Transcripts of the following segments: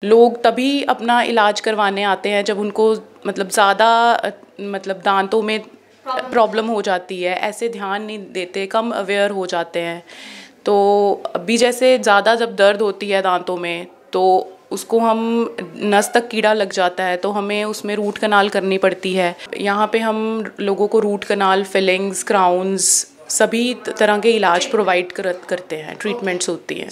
लोग तभी अपना इलाज करवाने आते हैं जब उनको मतलब ज़्यादा मतलब दांतों में प्रॉब्लम हो जाती है। ऐसे ध्यान नहीं देते, कम अवेयर हो जाते हैं। तो अभी जैसे ज़्यादा जब दर्द होती है दांतों में तो उसको हम नस तक कीड़ा लग जाता है तो हमें उसमें रूट कनाल करनी पड़ती है। यहाँ पे हम लोगों को रूट कनाल, फिलिंग्स, क्राउन्स सभी तरह के इलाज प्रोवाइड करते हैं, ट्रीटमेंट्स होती हैं।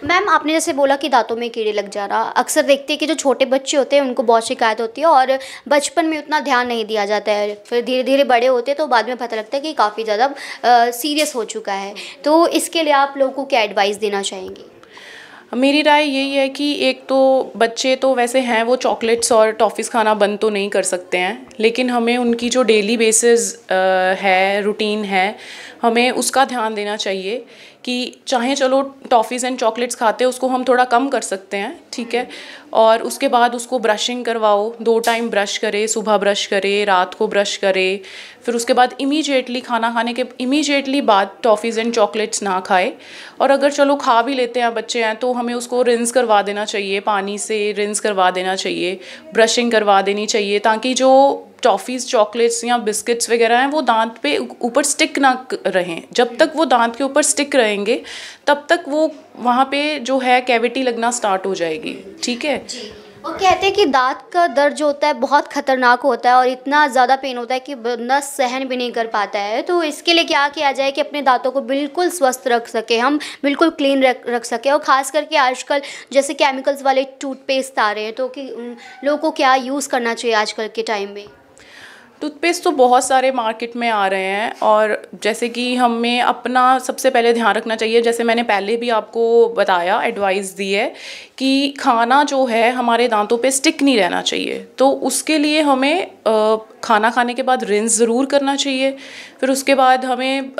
मैम, आपने जैसे बोला कि दांतों में कीड़े लग जाना, अक्सर देखते हैं कि जो छोटे बच्चे होते हैं उनको बहुत शिकायत होती है और बचपन में उतना ध्यान नहीं दिया जाता है। फिर धीरे धीरे बड़े होते हैं तो बाद में पता लगता है कि काफ़ी ज़्यादा सीरियस हो चुका है। तो इसके लिए आप लोगों को क्या एडवाइस देना चाहेंगे? मेरी राय यही है कि एक तो बच्चे तो वैसे हैं, वो चॉकलेट्स और टॉफ़ीज़ खाना बंद तो नहीं कर सकते हैं, लेकिन हमें उनकी जो डेली बेसिस है, रूटीन है, हमें उसका ध्यान देना चाहिए कि चाहे चलो टॉफ़ीज़ एंड चॉकलेट्स खाते हैं उसको हम थोड़ा कम कर सकते हैं, ठीक है। और उसके बाद उसको ब्रशिंग करवाओ, 2 टाइम ब्रश करे, सुबह ब्रश करे, रात को ब्रश करे। फिर उसके बाद इमीडिएटली खाना खाने के इमीडिएटली बाद टॉफ़ीज़ एंड चॉकलेट्स ना खाए। और अगर चलो खा भी लेते हैं बच्चे हैं तो हमें उसको रिंस करवा देना चाहिए, पानी से रिंस करवा देना चाहिए, ब्रशिंग करवा देनी चाहिए, ताकि जो टॉफ़ीज़, चॉकलेट्स या बिस्किट्स वगैरह हैं वो दांत पे ऊपर स्टिक ना रहें। जब तक वो दांत के ऊपर स्टिक रहेंगे तब तक वो वहाँ पे जो है कैविटी लगना स्टार्ट हो जाएगी, ठीक है। और कहते हैं कि दांत का दर्द जो होता है बहुत खतरनाक होता है और इतना ज़्यादा पेन होता है कि बंदा सहन भी नहीं कर पाता है। तो इसके लिए क्या किया जाए कि अपने दांतों को बिल्कुल स्वस्थ रख सके, हम बिल्कुल क्लीन रख सके? और ख़ास करके आजकल जैसे केमिकल्स वाले टूथपेस्ट आ रहे हैं, तो कि लोगों को क्या यूज़ करना चाहिए आजकल के टाइम में? टूथपेस्ट तो बहुत सारे मार्केट में आ रहे हैं और जैसे कि हमें अपना सबसे पहले ध्यान रखना चाहिए, जैसे मैंने पहले भी आपको बताया, एडवाइस दी है कि खाना जो है हमारे दांतों पे स्टिक नहीं रहना चाहिए। तो उसके लिए हमें खाना खाने के बाद रिंस ज़रूर करना चाहिए। फिर उसके बाद हमें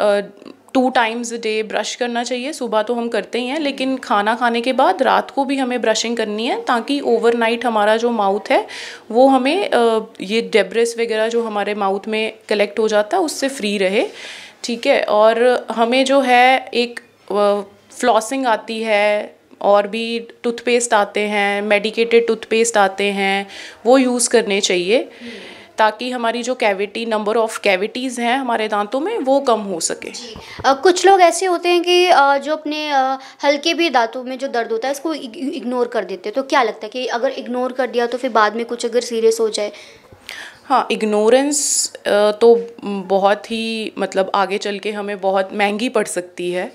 2 टाइम्स अ डे ब्रश करना चाहिए। सुबह तो हम करते ही हैं, लेकिन खाना खाने के बाद रात को भी हमें ब्रशिंग करनी है, ताकि ओवरनाइट हमारा जो माउथ है वो हमें ये डेब्रिस वगैरह जो हमारे माउथ में कलेक्ट हो जाता है उससे फ्री रहे, ठीक है। और हमें जो है एक फ्लॉसिंग आती है और भी टूथपेस्ट आते हैं, मेडिकेटेड टूथपेस्ट आते हैं, वो यूज़ करने चाहिए ताकि हमारी जो कैविटी, नंबर ऑफ़ कैविटीज़ हैं हमारे दांतों में वो कम हो सके। कुछ लोग ऐसे होते हैं कि जो अपने हल्के भी दांतों में जो दर्द होता है इसको इग्नोर कर देते हैं। तो क्या लगता है कि अगर इग्नोर कर दिया तो फिर बाद में कुछ अगर सीरियस हो जाए? हाँ, इग्नोरेंस तो बहुत ही मतलब आगे चल के हमें बहुत महंगी पड़ सकती है।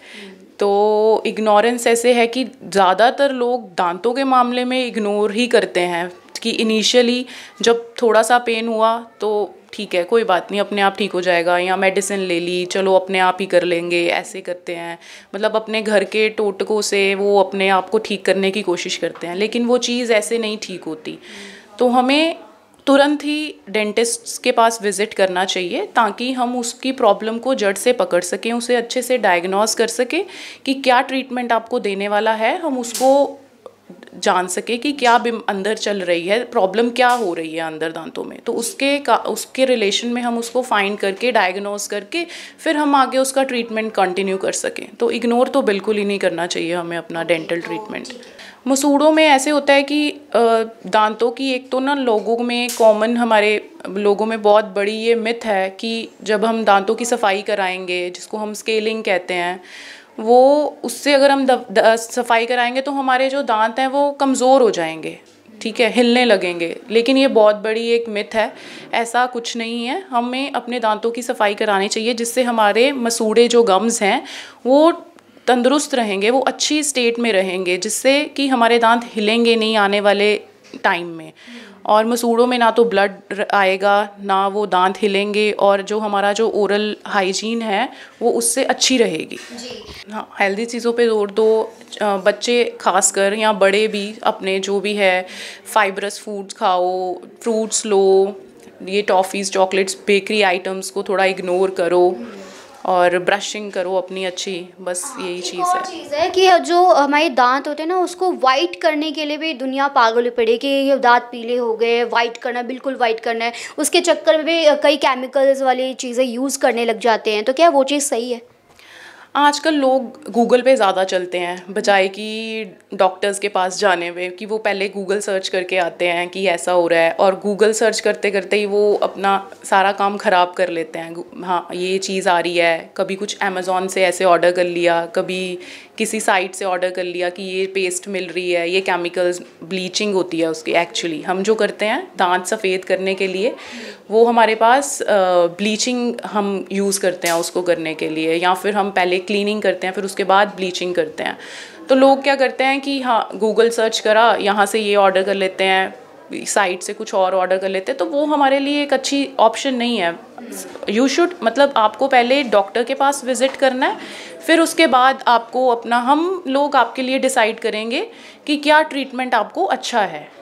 तो इग्नोरेंस ऐसे है कि ज़्यादातर लोग दांतों के मामले में इग्नोर ही करते हैं कि इनिशियली जब थोड़ा सा पेन हुआ तो ठीक है, कोई बात नहीं, अपने आप ठीक हो जाएगा, या मेडिसिन ले ली, चलो अपने आप ही कर लेंगे, ऐसे करते हैं। मतलब अपने घर के टोटकों से वो अपने आप को ठीक करने की कोशिश करते हैं, लेकिन वो चीज़ ऐसे नहीं ठीक होती। तो हमें तुरंत ही डेंटिस्ट के पास विज़िट करना चाहिए ताकि हम उसकी प्रॉब्लम को जड़ से पकड़ सकें, उसे अच्छे से डायग्नोस कर सकें कि क्या ट्रीटमेंट आपको देने वाला है, हम उसको जान सके कि क्या अंदर चल रही है, प्रॉब्लम क्या हो रही है अंदर दांतों में। तो उसके रिलेशन में हम उसको फाइंड करके, डायग्नोस करके फिर हम आगे उसका ट्रीटमेंट कंटिन्यू कर सकें। तो इग्नोर तो बिल्कुल ही नहीं करना चाहिए हमें अपना डेंटल ट्रीटमेंट। मसूड़ों में ऐसे होता है कि दांतों की एक तो ना लोगों में कॉमन, हमारे लोगों में बहुत बड़ी ये मिथ है कि जब हम दांतों की सफाई कराएंगे, जिसको हम स्केलिंग कहते हैं, वो उससे अगर हम सफाई कराएंगे तो हमारे जो दांत हैं वो कमज़ोर हो जाएंगे, ठीक है, हिलने लगेंगे। लेकिन ये बहुत बड़ी एक मिथ है, ऐसा कुछ नहीं है। हमें अपने दांतों की सफाई करानी चाहिए जिससे हमारे मसूड़े जो गम्स हैं वो तंदुरुस्त रहेंगे, वो अच्छी स्टेट में रहेंगे, जिससे कि हमारे दांत हिलेंगे नहीं आने वाले टाइम में। और मसूड़ों में ना तो ब्लड आएगा, ना वो दांत हिलेंगे, और जो हमारा जो ओरल हाइजीन है वो उससे अच्छी रहेगी। हाँ, हेल्दी चीज़ों पे जोर दो, बच्चे खासकर या बड़े भी, अपने जो भी है फाइब्रस फूड्स खाओ, फ्रूट्स लो, ये टॉफ़ीज़, चॉकलेट्स, बेकरी आइटम्स को थोड़ा इग्नोर करो और ब्रशिंग करो अपनी अच्छी, बस यही चीज़ है। और चीज़ है कि जो हमारे दांत होते हैं ना उसको वाइट करने के लिए भी दुनिया पागल पड़ी कि ये दांत पीले हो गए, वाइट करना है, बिल्कुल वाइट करना है। उसके चक्कर में भी कई केमिकल्स वाली चीज़ें यूज़ करने लग जाते हैं। तो क्या वो चीज़ सही है? आजकल लोग गूगल पे ज़्यादा चलते हैं बजाय कि डॉक्टर्स के पास जाने में, कि वो पहले गूगल सर्च करके आते हैं कि ऐसा हो रहा है, और गूगल सर्च करते करते ही वो अपना सारा काम ख़राब कर लेते हैं। हाँ, ये चीज़ आ रही है, कभी कुछ अमेज़ॉन से ऐसे ऑर्डर कर लिया, कभी किसी साइट से ऑर्डर कर लिया कि ये पेस्ट मिल रही है, ये केमिकल्स, ब्लीचिंग होती है उसकी। एक्चुअली हम जो करते हैं दांत सफ़ेद करने के लिए, वो हमारे पास ब्लीचिंग हम यूज़ करते हैं उसको करने के लिए, या फिर हम पहले क्लीनिंग करते हैं फिर उसके बाद ब्लीचिंग करते हैं। तो लोग क्या करते हैं कि हाँ, गूगल सर्च करा, यहाँ से ये ऑर्डर कर लेते हैं, साइट से कुछ और ऑर्डर कर लेते हैं, तो वो हमारे लिए एक अच्छी ऑप्शन नहीं है। यू शुड, मतलब आपको पहले डॉक्टर के पास विज़िट करना है, फिर उसके बाद आपको अपना, हम लोग आपके लिए डिसाइड करेंगे कि क्या ट्रीटमेंट आपको अच्छा है।